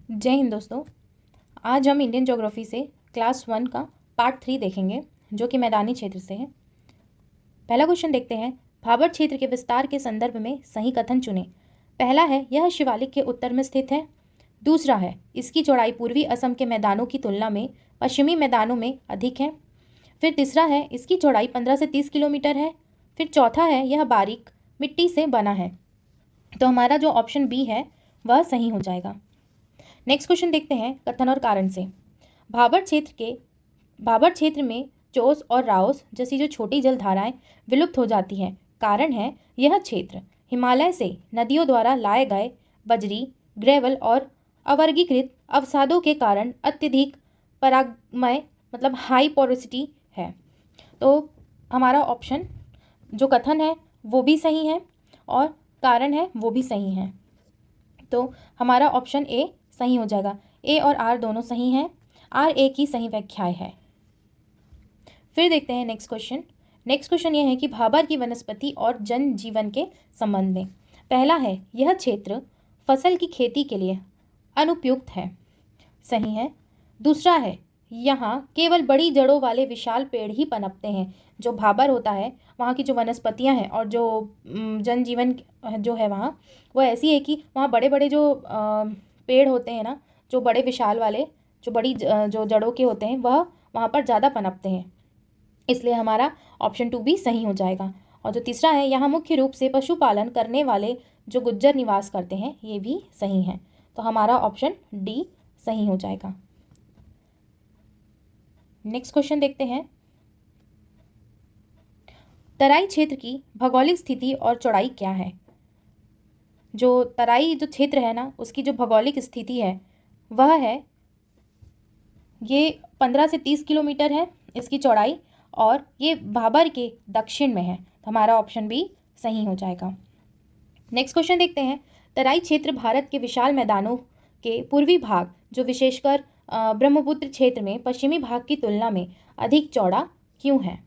जय हिंद दोस्तों। आज हम इंडियन ज्योग्राफी से क्लास 1 का पार्ट 3 देखेंगे जो कि मैदानी क्षेत्र से है। पहला क्वेश्चन देखते हैं, भाबर क्षेत्र के विस्तार के संदर्भ में सही कथन चुनें। पहला है, यह शिवालिक के उत्तर में स्थित है। दूसरा है, इसकी चौड़ाई पूर्वी असम के मैदानों की तुलना में पश्चिमी मैदानों में अधिक है। फिर तीसरा है, इसकी चौड़ाई 15 से 30 किलोमीटर है। फिर चौथा है, यह बारीक मिट्टी से बना है। तो हमारा जो ऑप्शन बी है वह सही हो जाएगा। नेक्स्ट क्वेश्चन देखते हैं कथन और कारण से। भाबर क्षेत्र में चोस और राओस जैसी जो छोटी जलधाराएं विलुप्त हो जाती हैं। कारण है, यह क्षेत्र हिमालय से नदियों द्वारा लाए गए बजरी, ग्रेवल और अवर्गीकृत अवसादों के कारण अत्यधिक परागमय मतलब हाई पोरोसिटी है। तो हमारा ऑप्शन जो कथन है वो भी सही है और कारण है वो भी सही है। तो हमारा ऑप्शन ए सही हो जाएगा। ए और आर दोनों सही हैं। आर ए की सही व्याख्याएं है। फिर देखते हैं नेक्स्ट क्वेश्चन। नेक्स्ट क्वेश्चन ये है कि भाबर की वनस्पति और जनजीवन के संबंध में। पहला है, यह क्षेत्र फसल की खेती के लिए अनुपयुक्त है। सही है। दूसरा है, यहाँ केवल बड़ी जड़ों वाले विशाल पेड़ ही पनपते हैं। जो भाबर होता है वहाँ की जो वनस्पतियाँ हैं और जो जनजीवन जो है वहाँ वो ऐसी है कि वहाँ बड़े बड़े जो पेड़ होते हैं ना, जो बड़े विशाल वाले जो बड़ी जो जड़ों के होते हैं वह वहाँ पर ज़्यादा पनपते हैं। इसलिए हमारा ऑप्शन 2 भी सही हो जाएगा। और जो तीसरा है, यहाँ मुख्य रूप से पशुपालन करने वाले जो गुज्जर निवास करते हैं, ये भी सही है। तो हमारा ऑप्शन डी सही हो जाएगा। नेक्स्ट क्वेश्चन देखते हैं, तराई क्षेत्र की भौगोलिक स्थिति और चौड़ाई क्या है। जो तराई जो क्षेत्र है ना, उसकी जो भौगोलिक स्थिति है वह है, ये 15 से 30 किलोमीटर है इसकी चौड़ाई और ये भाबर के दक्षिण में है। तो हमारा ऑप्शन भी सही हो जाएगा। नेक्स्ट क्वेश्चन देखते हैं, तराई क्षेत्र भारत के विशाल मैदानों के पूर्वी भाग जो विशेषकर ब्रह्मपुत्र क्षेत्र में पश्चिमी भाग की तुलना में अधिक चौड़ा क्यों है।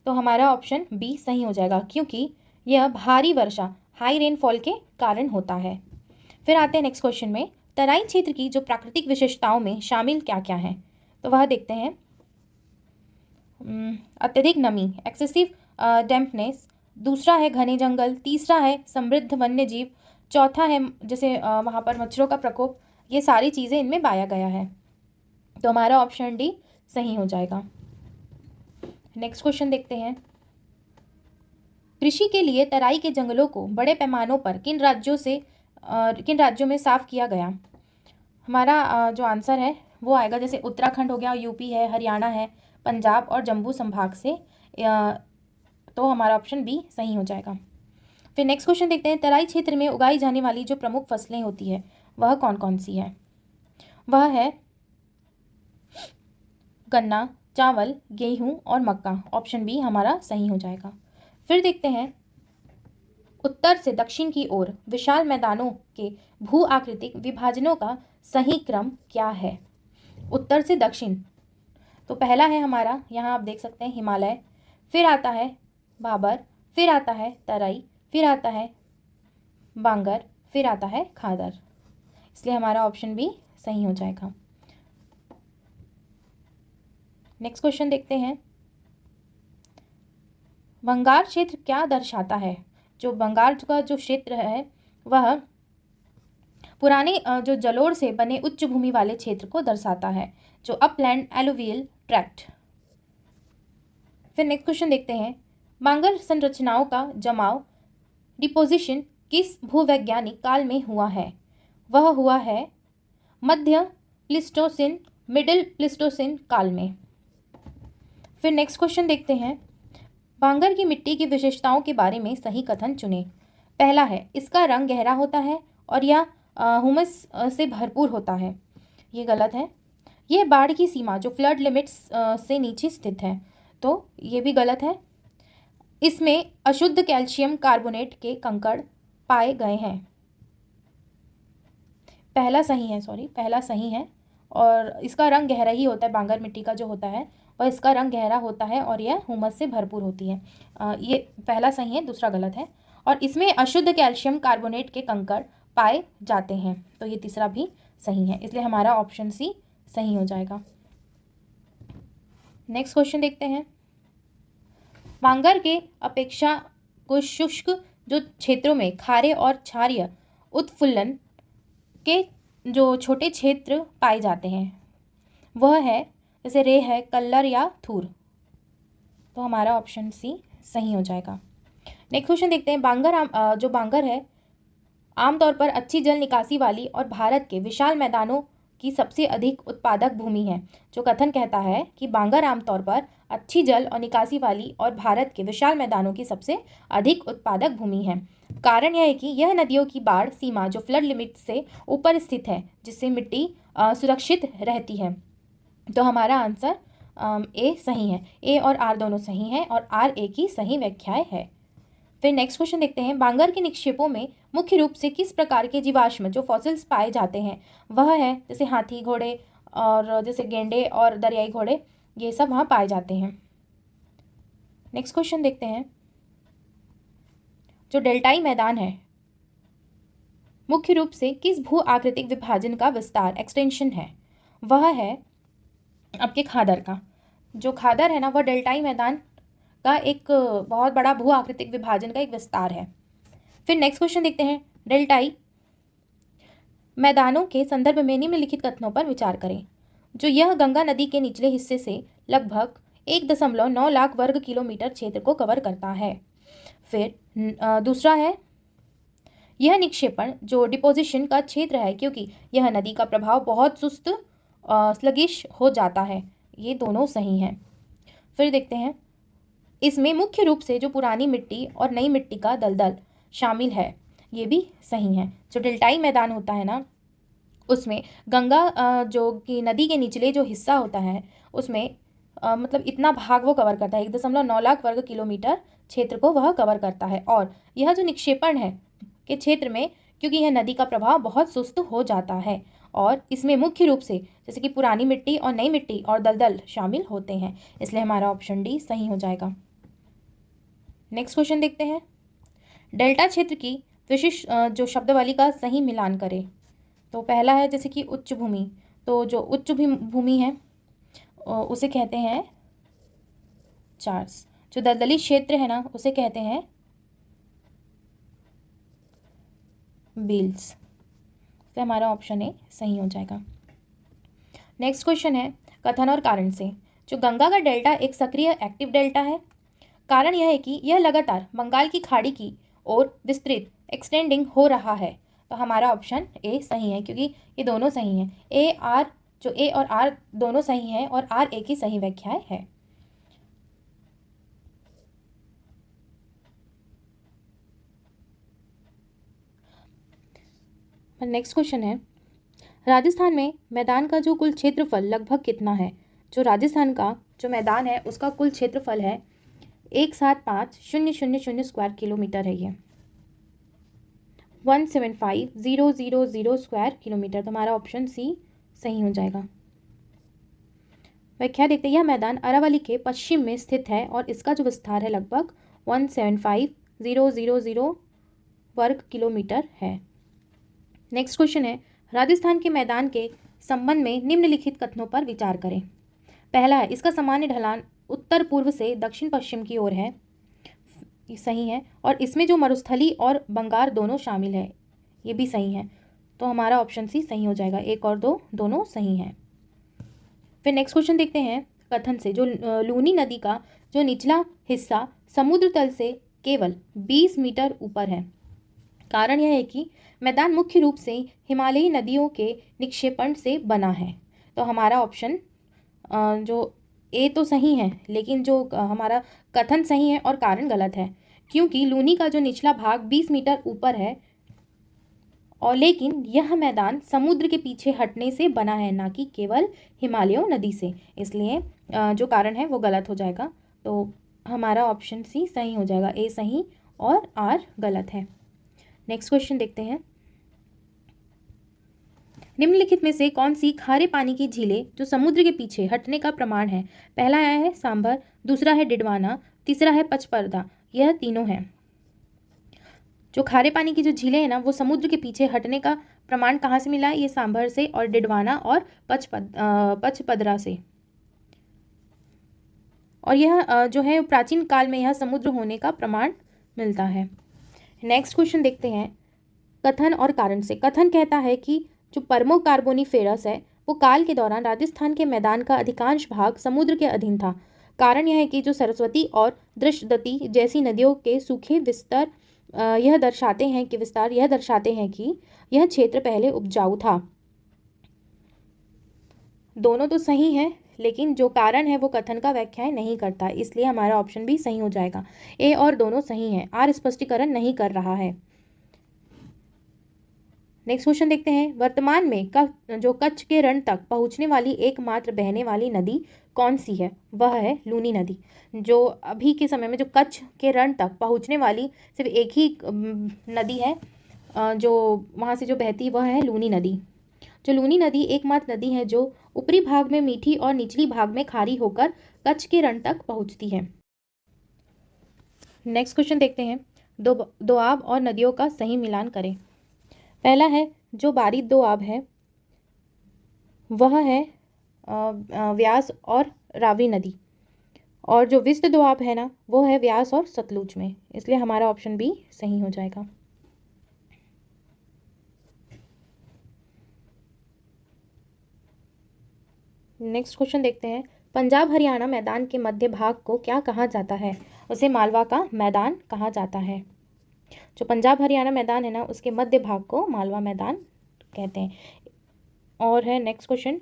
तो हमारा ऑप्शन बी सही हो जाएगा, क्योंकि यह भारी वर्षा हाई रेनफॉल के कारण होता है। फिर आते हैं नेक्स्ट क्वेश्चन में, तराई क्षेत्र की जो प्राकृतिक विशेषताओं में शामिल क्या क्या है। तो वह देखते हैं, अत्यधिक नमी एक्सेसिव डैम्पनेस, दूसरा है घने जंगल, तीसरा है समृद्ध वन्य जीव, चौथा है जैसे वहाँ पर मच्छरों का प्रकोप। ये सारी चीज़ें इनमें पाया गया है। तो हमारा ऑप्शन डी सही हो जाएगा। नेक्स्ट क्वेश्चन देखते हैं, कृषि के लिए तराई के जंगलों को बड़े पैमानों पर किन राज्यों में साफ किया गया। हमारा जो आंसर है वो आएगा, जैसे उत्तराखंड हो गया, यूपी है, हरियाणा है, पंजाब और जम्मू संभाग से। तो हमारा ऑप्शन बी सही हो जाएगा। फिर नेक्स्ट क्वेश्चन देखते हैं, तराई क्षेत्र में उगाई जाने वाली जो प्रमुख फसलें होती है वह कौन कौन सी है। वह है गन्ना, चावल, गेहूं और मक्का। ऑप्शन बी हमारा सही हो जाएगा। फिर देखते हैं, उत्तर से दक्षिण की ओर विशाल मैदानों के भू आकृतिक विभाजनों का सही क्रम क्या है। उत्तर से दक्षिण, तो पहला है हमारा, यहाँ आप देख सकते हैं हिमालय, फिर आता है भाबर, फिर आता है तराई, फिर आता है बांगर, फिर आता है खादर। इसलिए हमारा ऑप्शन बी सही हो जाएगा। नेक्स्ट क्वेश्चन देखते हैं, बंगाल क्षेत्र क्या दर्शाता है। जो बंगाल का जो क्षेत्र है वह पुराने जो जलोढ़ से बने उच्च भूमि वाले क्षेत्र को दर्शाता है, जो अपलैंड एलुवियल ट्रैक्ट। फिर नेक्स्ट क्वेश्चन देखते हैं, बांगर संरचनाओं का जमाव डिपोजिशन किस भूवैज्ञानिक काल में हुआ है। वह हुआ है मध्य प्लीस्टोसिन मिडिल प्लीस्टोसिन काल में। फिर नेक्स्ट क्वेश्चन देखते हैं, बांगर की मिट्टी की विशेषताओं के बारे में सही कथन चुनें। पहला है, इसका रंग गहरा होता है और यह हुमस से भरपूर होता है। ये गलत है। यह बाढ़ की सीमा जो फ्लड लिमिट्स से नीचे स्थित है, तो ये भी गलत है। इसमें अशुद्ध कैल्शियम कार्बोनेट के कंकड़ पाए गए हैं। पहला सही है और इसका रंग गहरा ही होता है। बांगर मिट्टी का जो होता है वह इसका रंग गहरा होता है और यह हुमस से भरपूर होती है। ये पहला सही है, दूसरा गलत है। और इसमें अशुद्ध कैल्शियम कार्बोनेट के कंकड़ पाए जाते हैं। तो ये तीसरा भी सही है, इसलिए हमारा ऑप्शन सी सही हो जाएगा। नेक्स्ट क्वेश्चन देखते हैं। वांगर के अपेक्षा को शुष्क जो क्षेत्रों में खारे और क्षारीय उत्फुल्लन के जो छोटे क्षेत्र पाए जाते हैं वह है, जैसे रे है, कल्लर या थूर। तो हमारा ऑप्शन सी सही हो जाएगा। नेक्स्ट क्वेश्चन देखते हैं। जो बांगर है आमतौर पर अच्छी जल निकासी वाली और भारत के विशाल मैदानों की सबसे अधिक उत्पादक भूमि है। जो कथन कहता है कि बांगर आमतौर पर अच्छी जल और निकासी वाली और भारत के विशाल मैदानों की सबसे अधिक उत्पादक भूमि है। कारण यह है कि यह नदियों की बाढ़ सीमा जो फ्लड लिमिट से ऊपर स्थित है, जिससे मिट्टी सुरक्षित रहती है। तो हमारा आंसर ए सही है। ए और आर दोनों सही हैं और आर ए की सही व्याख्याएं है। फिर नेक्स्ट क्वेश्चन देखते हैं। बांगर के निक्षेपों में मुख्य रूप से किस प्रकार के जीवाश्म जो फॉसिल्स पाए जाते हैं? वह है जैसे हाथी, घोड़े और जैसे गेंडे और दरियाई घोड़े, ये सब वहाँ पाए जाते हैं। नेक्स्ट क्वेश्चन देखते हैं। जो डेल्टाई मैदान है मुख्य रूप से किस भू आकृतिक विभाजन का विस्तार एक्सटेंशन है? वह है आपके खादर का। जो खादर है ना, वह डेल्टाई मैदान का एक बहुत बड़ा भू आकृतिक विभाजन का एक विस्तार है। फिर नेक्स्ट क्वेश्चन देखते हैं। डेल्टाई मैदानों के संदर्भ में निम्नलिखित कथनों पर विचार करें। जो यह गंगा नदी के निचले हिस्से से लगभग 1.9 लाख वर्ग किलोमीटर क्षेत्र को कवर करता है। फिर दूसरा है, यह निक्षेपण जो डिपोजिशन का क्षेत्र है क्योंकि यह नदी का प्रभाव बहुत सुस्त स्लगिश हो जाता है। ये दोनों सही हैं। फिर देखते हैं। इसमें मुख्य रूप से जो पुरानी मिट्टी और नई मिट्टी का दलदल शामिल है, ये भी सही है। जो डेल्टाई मैदान होता है ना, उसमें गंगा जो कि नदी के निचले जो हिस्सा होता है उसमें मतलब इतना भाग वो कवर करता है, 1.9 लाख वर्ग किलोमीटर क्षेत्र को वह कवर करता है। और यह जो निक्षेपण है के क्षेत्र में, क्योंकि यह नदी का प्रभाव बहुत सुस्त हो जाता है और इसमें मुख्य रूप से जैसे कि पुरानी मिट्टी और नई मिट्टी और दलदल शामिल होते हैं, इसलिए हमारा ऑप्शन डी सही हो जाएगा। नेक्स्ट क्वेश्चन देखते हैं। डेल्टा क्षेत्र की विशिष्ट जो शब्दावली का सही मिलान करें। तो पहला है जैसे कि उच्च भूमि। तो जो उच्च भूमि है उसे कहते हैं चार्स। जो दलदली क्षेत्र है ना, उसे कहते हैं बील्स। तो हमारा ऑप्शन ए सही हो जाएगा। नेक्स्ट क्वेश्चन है कथन और कारण से। जो गंगा का डेल्टा एक सक्रिय एक्टिव डेल्टा है। कारण यह है कि यह लगातार बंगाल की खाड़ी की ओर विस्तृत एक्सटेंडिंग हो रहा है। तो हमारा ऑप्शन ए सही है, क्योंकि ये दोनों सही हैं। ए और आर दोनों सही हैं और आर ए की सही व्याख्याएं है। नेक्स्ट क्वेश्चन है। राजस्थान में मैदान का जो कुल क्षेत्रफल लगभग कितना है? जो राजस्थान का जो मैदान है उसका कुल क्षेत्रफल है 175,000 स्क्वायर किलोमीटर है। ये 175,000 स्क्वायर किलोमीटर। तो हमारा ऑप्शन सी सही हो जाएगा। व्याख्या देखते हैं। यह मैदान अरावली के पश्चिम में स्थित है और इसका जो विस्तार है लगभग 175,000 वर्ग किलोमीटर है। नेक्स्ट क्वेश्चन है। राजस्थान के मैदान के संबंध में निम्नलिखित कथनों पर विचार करें। पहला है, इसका सामान्य ढलान उत्तर पूर्व से दक्षिण पश्चिम की ओर है। ये सही है। और इसमें जो मरुस्थली और बंगार दोनों शामिल है, ये भी सही है। तो हमारा ऑप्शन सी सही हो जाएगा। एक और दो दोनों सही हैं। फिर नेक्स्ट क्वेश्चन देखते हैं कथन से। जो लूनी नदी का जो निचला हिस्सा समुद्र तल से केवल 20 मीटर ऊपर है। कारण यह है कि मैदान मुख्य रूप से हिमालयी नदियों के निक्षेपण से बना है। तो हमारा ऑप्शन जो ए तो सही है, लेकिन जो हमारा कथन सही है और कारण गलत है, क्योंकि लूनी का जो निचला भाग 20 मीटर ऊपर है और लेकिन यह मैदान समुद्र के पीछे हटने से बना है, ना कि केवल हिमालयों नदी से। इसलिए जो कारण है वो गलत हो जाएगा। तो हमारा ऑप्शन सी सही हो जाएगा। ए सही और आर गलत है। नेक्स्ट क्वेश्चन देखते हैं। निम्नलिखित में से कौन सी खारे पानी की झीलें जो समुद्र के पीछे हटने का प्रमाण है? पहला आया है सांभर, दूसरा है डिडवाना, तीसरा है पचपर्दा। यह तीनों हैं। जो खारे पानी की जो झीलें हैं ना, वो समुद्र के पीछे हटने का प्रमाण कहाँ से मिला है? ये सांभर से और डिडवाना और पचपदरा से। और यह जो है प्राचीन काल में यह समुद्र होने का प्रमाण मिलता है। नेक्स्ट क्वेश्चन देखते हैं कथन और कारण से। कथन कहता है कि जो परमो कार्बोनिफेरस है वो काल के दौरान राजस्थान के मैदान का अधिकांश भाग समुद्र के अधीन था। कारण यह है कि जो सरस्वती और दृष्टदती जैसी नदियों के सूखे विस्तार यह दर्शाते हैं कि यह क्षेत्र पहले उपजाऊ था। दोनों तो सही हैं, लेकिन जो कारण है वो कथन का व्याख्यान नहीं करता, इसलिए हमारा ऑप्शन भी सही हो जाएगा। ए और दोनों सही हैं, आर स्पष्टीकरण नहीं कर रहा है। नेक्स्ट क्वेश्चन देखते हैं वर्तमान में जो कच्छ के रण तक पहुंचने वाली एकमात्र बहने वाली नदी कौन सी है? वह है लूनी नदी। जो अभी के समय में जो कच्छ के रण तक पहुंचने वाली सिर्फ एक ही नदी है जो वहाँ से जो बहती वह है लूनी नदी। जो लूनी नदी एकमात्र नदी है जो ऊपरी भाग में मीठी और निचली भाग में खारी होकर कच्छ के रण तक पहुंचती है। नेक्स्ट क्वेश्चन देखते हैं दोआब और नदियों का सही मिलान करें। पहला है जो बारिश दोआब है वह है व्यास और रावी नदी, और जो विस्त दोआब है ना वो है व्यास और सतलुज में, इसलिए हमारा ऑप्शन बी सही हो जाएगा। नेक्स्ट क्वेश्चन देखते हैं पंजाब हरियाणा मैदान के मध्य भाग को क्या कहा जाता है? उसे मालवा का मैदान कहा जाता है। जो पंजाब हरियाणा मैदान है ना उसके मध्य भाग को मालवा मैदान कहते हैं। और है नेक्स्ट क्वेश्चन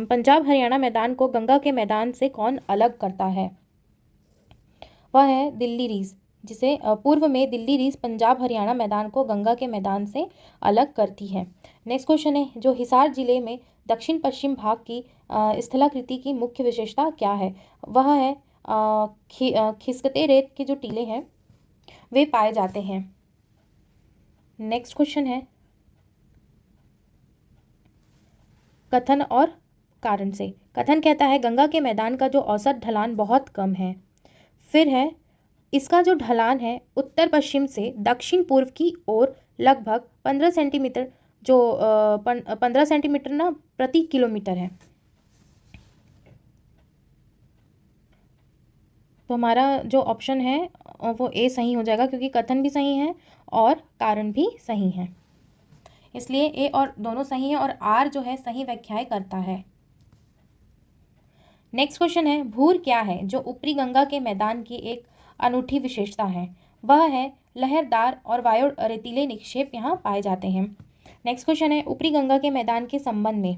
पंजाब हरियाणा मैदान को गंगा के मैदान से कौन अलग करता है? वह है दिल्ली रीज, जिसे पूर्व में दिल्ली रीज पंजाब हरियाणा मैदान को गंगा के मैदान से अलग करती है। नेक्स्ट क्वेश्चन है जो हिसार जिले में दक्षिण पश्चिम भाग की स्थलाकृति की मुख्य विशेषता क्या है? वह है खिसकते रेत के जो टीले हैं वे पाए जाते हैं। नेक्स्ट क्वेश्चन है कथन और कारण से। कथन कहता है गंगा के मैदान का जो औसत ढलान बहुत कम है। फिर है इसका जो ढलान है उत्तर पश्चिम से दक्षिण पूर्व की ओर लगभग 15 सेंटीमीटर जो 15 सेंटीमीटर ना प्रति किलोमीटर है। तो हमारा जो ऑप्शन है वो ए सही हो जाएगा, क्योंकि कथन भी सही है और कारण भी सही है, इसलिए ए और दोनों सही है और आर जो है सही व्याख्याएं करता है। नेक्स्ट क्वेश्चन है भूर क्या है जो ऊपरी गंगा के मैदान की एक अनूठी विशेषता है? वह है लहरदार और वायु रेतीले निक्षेप यहाँ पाए जाते हैं। नेक्स्ट क्वेश्चन है ऊपरी गंगा के मैदान के संबंध में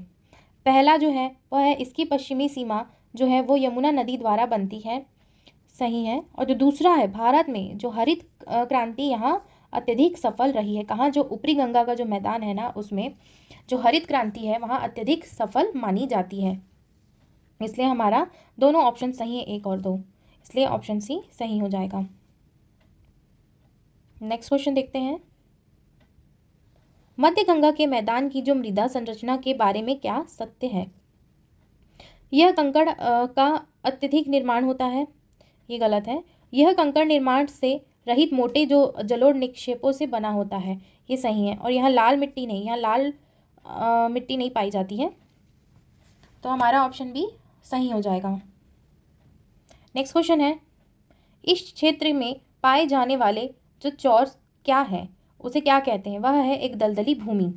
पहला जो है वह है इसकी पश्चिमी सीमा जो है वो यमुना नदी द्वारा बनती है, सही है। और जो दूसरा है भारत में जो हरित क्रांति यहाँ अत्यधिक सफल रही है। कहाँ? जो ऊपरी गंगा का जो मैदान है ना उसमें जो हरित क्रांति है वहाँ अत्यधिक सफल मानी जाती है, इसलिए हमारा दोनों ऑप्शन सही है, एक और दो, इसलिए ऑप्शन सी सही हो जाएगा। नेक्स्ट क्वेश्चन देखते हैं मध्य गंगा के मैदान की जो मृदा संरचना के बारे में क्या सत्य है? यह कंकड़ का अत्यधिक निर्माण होता है, ये गलत है। यह कंकड़ निर्माण से रहित मोटे जो जलोढ़ निक्षेपों से बना होता है, ये सही है। और यहाँ लाल मिट्टी नहीं, यहाँ लाल मिट्टी नहीं पाई जाती है, तो हमारा ऑप्शन भी सही हो जाएगा। नेक्स्ट क्वेश्चन है इस क्षेत्र में पाए जाने वाले जो चौर क्या है उसे क्या कहते हैं? वह है एक दलदली भूमि।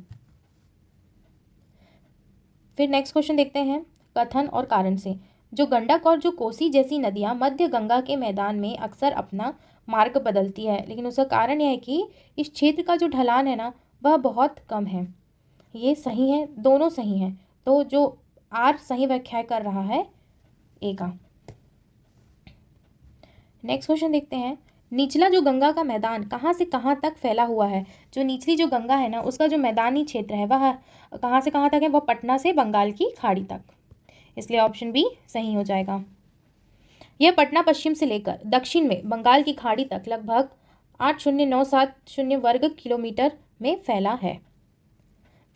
फिर नेक्स्ट क्वेश्चन देखते हैं कथन और कारण से। जो गंडक और जो कोसी जैसी नदियां मध्य गंगा के मैदान में अक्सर अपना मार्ग बदलती है, लेकिन उसका कारण यह है कि इस क्षेत्र का जो ढलान है ना वह बहुत कम है, ये सही है, दोनों सही हैं, तो जो आर सही व्याख्या कर रहा है ए का। नेक्स्ट क्वेश्चन देखते हैं निचला जो गंगा का मैदान कहाँ से कहाँ तक फैला हुआ है? जो निचली जो गंगा है ना उसका जो मैदानी क्षेत्र है वह कहाँ से कहाँ तक है? वह पटना से बंगाल की खाड़ी तक, इसलिए ऑप्शन बी सही हो जाएगा। यह पटना पश्चिम से लेकर दक्षिण में बंगाल की खाड़ी तक लगभग 80970 वर्ग किलोमीटर में फैला है।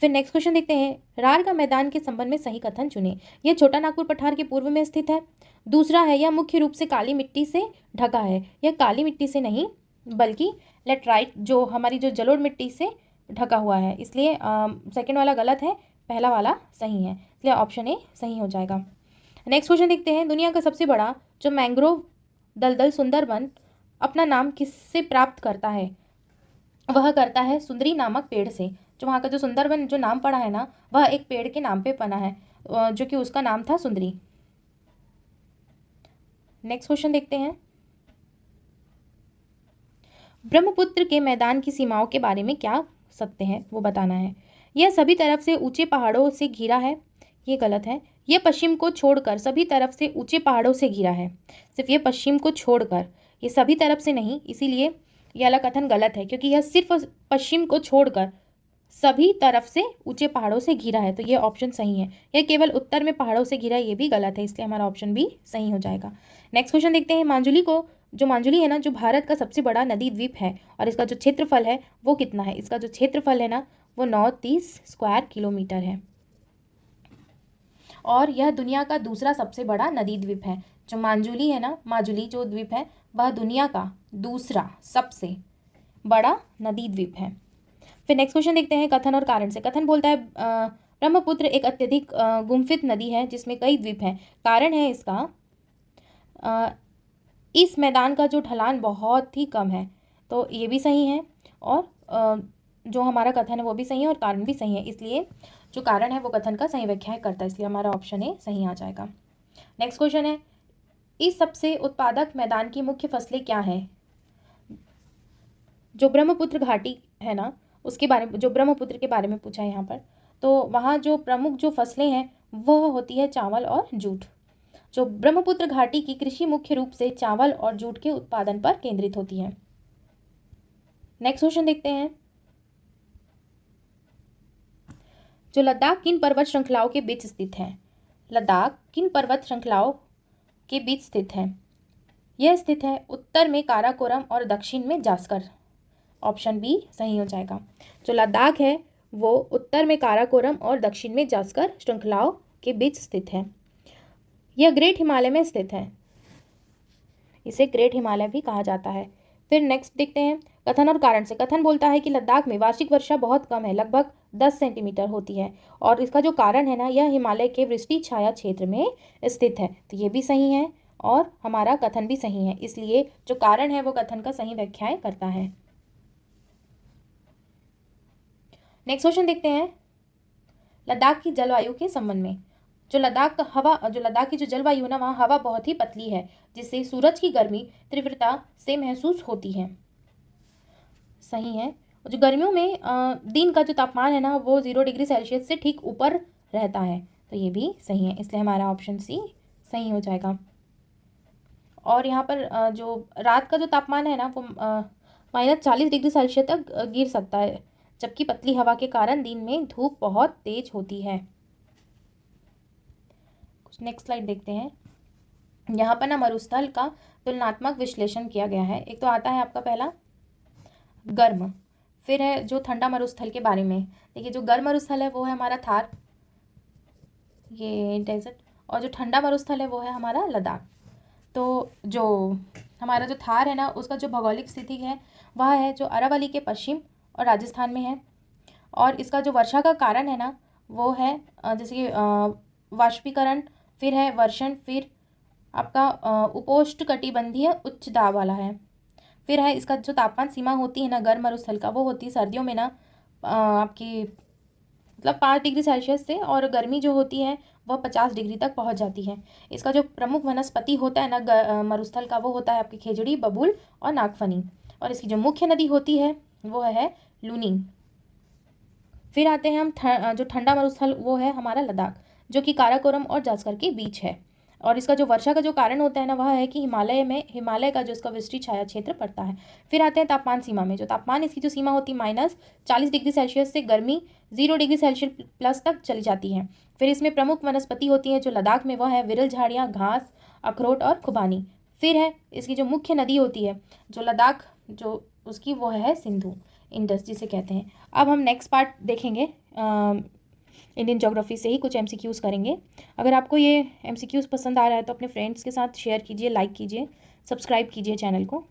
फिर नेक्स्ट क्वेश्चन देखते हैं रार का मैदान के संबंध में सही कथन चुने। यह छोटा नागपुर पठार के पूर्व में स्थित है। दूसरा है यह मुख्य रूप से काली मिट्टी से ढका है, यह काली मिट्टी से नहीं बल्कि लेटराइट जो हमारी जो जलोढ़ मिट्टी से ढका हुआ है, इसलिए सेकंड वाला गलत है, पहला वाला सही है, इसलिए ऑप्शन ए सही हो जाएगा। नेक्स्ट क्वेश्चन देखते हैं, दुनिया का सबसे बड़ा जो मैंग्रोव दलदल सुंदरबन अपना नाम किससे प्राप्त करता है? वह करता है सुंदरी नामक पेड़ से। जो वहाँ का जो सुंदरबन जो नाम पड़ा है ना, वह एक पेड़ के नाम पे बना है, जो कि उसका नाम था सुंदरी। नेक्स्ट क्वेश्चन देखते हैं, ब्रह्मपुत्र के मैदान की सीमाओं के बारे में क्या सकते हैं वो बताना है। यह सभी तरफ से ऊंचे पहाड़ों से घिरा है, ये गलत है। यह पश्चिम को छोड़कर सभी तरफ से ऊंचे पहाड़ों से घिरा है, सिर्फ ये पश्चिम को छोड़कर, ये सभी तरफ से नहीं, इसीलिए यह वाला कथन गलत है, क्योंकि यह सिर्फ पश्चिम को छोड़कर सभी तरफ से ऊंचे पहाड़ों से घिरा है, तो ये ऑप्शन सही है। यह केवल उत्तर में पहाड़ों से घिरा है, ये भी गलत है, इसलिए हमारा ऑप्शन भी सही हो जाएगा। नेक्स्ट क्वेश्चन देखते हैं, मांजुली है ना, जो भारत का सबसे बड़ा नदी द्वीप है, और इसका जो क्षेत्रफल है वो कितना है? इसका जो क्षेत्रफल है ना, वो 930 स्क्वायर किलोमीटर है, और यह दुनिया का दूसरा सबसे बड़ा नदी द्वीप है। जो मांजुली है ना, माजुली जो द्वीप है, वह दुनिया का दूसरा सबसे बड़ा नदी द्वीप है। फिर नेक्स्ट क्वेश्चन देखते हैं, कथन और कारण से। कथन बोलता है ब्रह्मपुत्र एक अत्यधिक गुम्फित नदी है जिसमें कई द्वीप हैं। कारण है इसका इस मैदान का जो ढलान बहुत ही कम है, तो ये भी सही है, और जो हमारा कथन है वो भी सही है और कारण भी सही है, इसलिए जो कारण है वो कथन का सही व्याख्या करता है, इसलिए हमारा ऑप्शन ए सही आ जाएगा। नेक्स्ट क्वेश्चन है, इस सबसे उत्पादक मैदान की मुख्य फसलें क्या हैं? जो ब्रह्मपुत्र घाटी है ना, उसके बारे में, जो ब्रह्मपुत्र के बारे में पूछा है यहाँ पर, तो वहाँ जो प्रमुख जो फसलें हैं वह होती है चावल और जूट। जो ब्रह्मपुत्र घाटी की कृषि मुख्य रूप से चावल और जूट के उत्पादन पर केंद्रित होती है। नेक्स्ट क्वेश्चन देखते हैं, जो लद्दाख किन पर्वत श्रृंखलाओं के बीच स्थित है? लद्दाख किन पर्वत श्रृंखलाओं के बीच स्थित है? यह स्थित है उत्तर में काराकोरम और दक्षिण में जास्कर, ऑप्शन बी सही हो जाएगा। जो लद्दाख है वो उत्तर में काराकोरम और दक्षिण में जास्कर श्रृंखलाओं के बीच स्थित है। यह ग्रेट हिमालय में स्थित है, इसे ग्रेट हिमालय भी कहा जाता है। फिर नेक्स्ट देखते हैं, कथन और कारण से। कथन बोलता है कि लद्दाख में वार्षिक वर्षा बहुत कम है, लगभग 10 सेंटीमीटर होती है, और इसका जो कारण है ना, यह हिमालय के वृष्टि छाया क्षेत्र में स्थित है, तो ये भी सही है, और हमारा कथन भी सही है, इसलिए जो कारण है वो कथन का सही व्याख्याएं करता है। नेक्स्ट क्वेश्चन देखते हैं, लद्दाख की जलवायु के संबंध में। जो लद्दाख की जो जलवायु है ना, वहाँ हवा बहुत ही पतली है, जिससे सूरज की गर्मी तीव्रता से महसूस होती है, सही है। जो गर्मियों में दिन का जो तापमान है ना, वो 0 डिग्री सेल्सियस से ठीक ऊपर रहता है, तो ये भी सही है, इसलिए हमारा ऑप्शन सी सही हो जाएगा। और यहाँ पर जो रात का जो तापमान है ना, वो -40 डिग्री सेल्सियस तक गिर सकता है, जबकि पतली हवा के कारण दिन में धूप बहुत तेज होती है। नेक्स्ट स्लाइड देखते हैं, यहाँ पर ना मरुस्थल का तुलनात्मक विश्लेषण किया गया है। एक तो आता है आपका पहला गर्म, फिर है जो ठंडा मरुस्थल के बारे में। देखिए, जो गर्म मरुस्थल है वो है हमारा थार, ये डेजर्ट, और जो ठंडा मरुस्थल है वो है हमारा लद्दाख। तो जो हमारा जो थार है ना, उसका जो भौगोलिक स्थिति है वह है जो अरावली के पश्चिम और राजस्थान में है, और इसका जो वर्षा का कारण है ना, वो है जैसे कि वाष्पीकरण, फिर है वर्षण, फिर आपका उपोष्णकटिबंधीय उच्च दाब वाला है, फिर है इसका जो तापमान सीमा होती है ना गर्म मरुस्थल का, वो होती है सर्दियों में ना आपकी मतलब 5 डिग्री सेल्सियस से, और गर्मी जो होती है वह 50 डिग्री तक पहुंच जाती है। इसका जो प्रमुख वनस्पति होता है ना मरुस्थल का, वो होता है आपकी खेजड़ी, बबूल और नागफनी, और इसकी जो मुख्य नदी होती है वो है लूनी। फिर आते हैं हम जो ठंडा मरुस्थल, वो है हमारा लद्दाख, जो कि काराकोरम और जास्कर के बीच है, और इसका जो वर्षा का जो कारण होता है ना, वह है कि हिमालय का जो इसका वृष्टि छाया क्षेत्र पड़ता है। फिर आते हैं तापमान सीमा में। जो तापमान इसकी जो सीमा होती है -40 डिग्री सेल्सियस से गर्मी 0 डिग्री सेल्सियस प्लस तक चली जाती है। फिर इसमें प्रमुख वनस्पति होती है जो लद्दाख में, वह है विरल झाड़ियाँ, घास, अखरोट और खुबानी। फिर है इसकी जो मुख्य नदी होती है जो लद्दाख जो उसकी, वो है सिंधु, इंडस जिसे कहते हैं। अब हम नेक्स्ट पार्ट देखेंगे, इंडियन ज्योग्राफी से ही कुछ MCQs करेंगे। अगर आपको ये MCQs पसंद आ रहा है तो अपने फ्रेंड्स के साथ शेयर कीजिए, लाइक कीजिए, सब्सक्राइब कीजिए चैनल को।